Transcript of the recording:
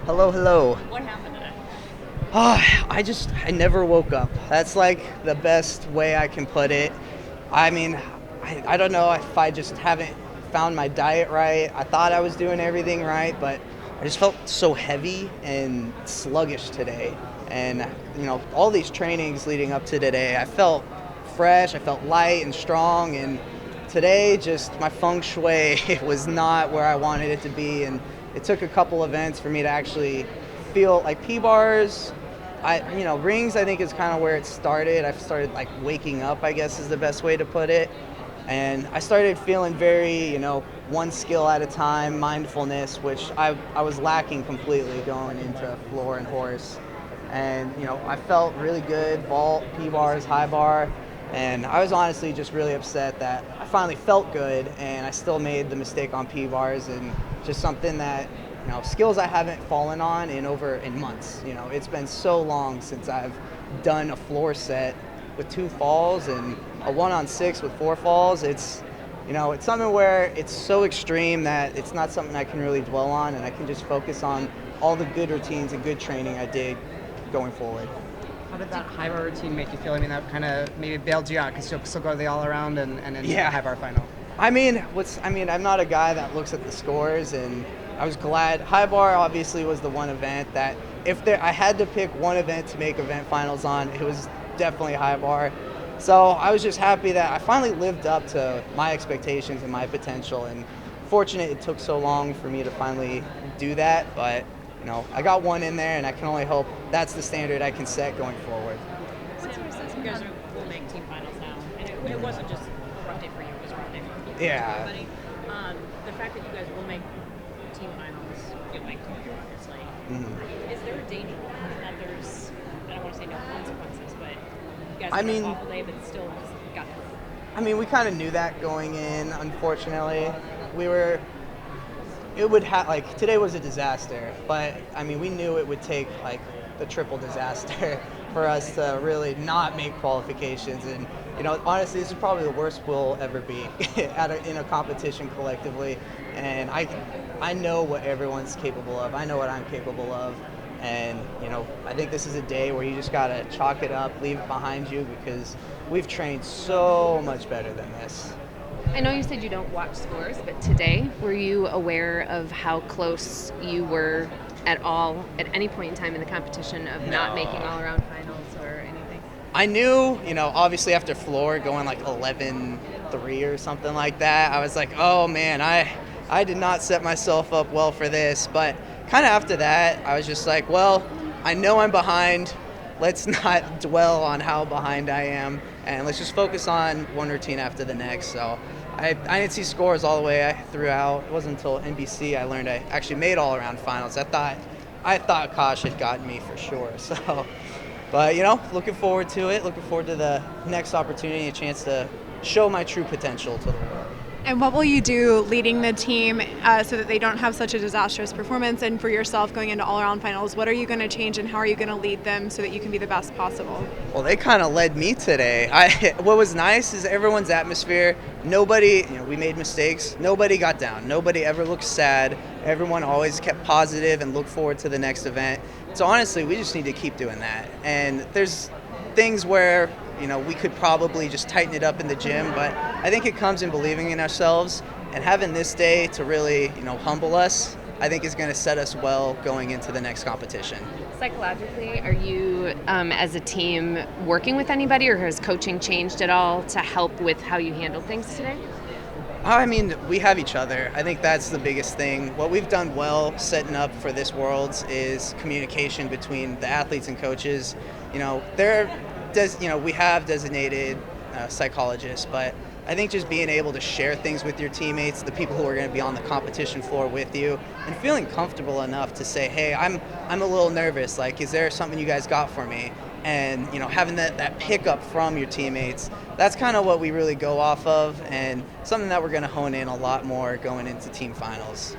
Hello, hello. What happened today? Oh, I never woke up. That's like the best way I can put it. I mean, I don't know if I just haven't found my diet right. I thought I was doing everything right, but I just felt so heavy and sluggish today. And, all these trainings leading up to today, I felt fresh, I felt light and strong. And today, just my feng shui was not where I wanted it to be. And it took a couple events for me to actually feel like P-bars. Rings I think is kind of where it started. I started like waking up, I guess is the best way to put it. And I started feeling very, one skill at a time, mindfulness, which I was lacking completely going into floor and horse. And, I felt really good, vault, P-bars, high bar. And I was honestly just really upset that I finally felt good and I still made the mistake on P-bars, and just something that skills I haven't fallen on in months. It's been so long since I've done a floor set with 2 falls and a 1-on-6 with 4 falls. It's something where it's so extreme that it's not something I can really dwell on, and I can just focus on all the good routines and good training I did going forward. How did that high bar routine make you feel? I mean, that kind of maybe bailed you out because you'll still go to the all around and then Yeah. the high bar final. I'm not a guy that looks at the scores, and I was glad. High bar obviously was the one event that I had to pick one event to make event finals on, it was definitely high bar. So I was just happy that I finally lived up to my expectations and my potential, and fortunate it took so long for me to finally do that. But I got one in there, and I can only hope that's the standard I can set going forward. What's your sense? You guys will make team finals now, and it wasn't just a rough day for you; it was a rough day for Yeah. everybody. The fact that you guys will make team finals, you'll make team obviously. Is there a danger that there's? I don't want to say no consequences, but you guys had an awful day, but still just got through. We kind of knew that going in. Unfortunately, today was a disaster, but we knew it would take like the triple disaster for us to really not make qualifications. And honestly, this is probably the worst we'll ever be in a competition collectively. And I know what everyone's capable of. I know what I'm capable of. And I think this is a day where you just gotta chalk it up, leave it behind you, because we've trained so much better than this. I know you said you don't watch scores, but today, were you aware of how close you were at any point in time in the competition of not making all-around finals or anything? I knew, obviously after floor going like 11-3 or something like that, I was like, oh man, I did not set myself up well for this. But kind of after that, I was just like, well, I know I'm behind. Let's not dwell on how behind I am, and let's just focus on one routine after the next. So I didn't see scores all the way throughout. It wasn't until NBC I learned I actually made all-around finals. I thought Kosh had gotten me for sure. So, but looking forward to it. Looking forward to the next opportunity, a chance to show my true potential to the world. And what will you do leading the team so that they don't have such a disastrous performance? And for yourself going into all-around finals, what are you going to change and how are you going to lead them so that you can be the best possible? Well, they kind of led me today. What was nice is everyone's atmosphere. Nobody, we made mistakes. Nobody got down. Nobody ever looked sad. Everyone always kept positive and looked forward to the next event. So honestly, we just need to keep doing that. And there's things where we could probably just tighten it up in the gym, but I think it comes in believing in ourselves, and having this day to really, humble us, I think is going to set us well going into the next competition. Psychologically, are you, as a team, working with anybody, or has coaching changed at all to help with how you handled things today? We have each other. I think that's the biggest thing. What we've done well setting up for this Worlds is communication between the athletes and coaches. We have designated psychologists, but I think just being able to share things with your teammates, the people who are going to be on the competition floor with you, and feeling comfortable enough to say, hey, I'm a little nervous. Like, is there something you guys got for me? And having that pickup from your teammates, that's kind of what we really go off of, and something that we're going to hone in a lot more going into team finals.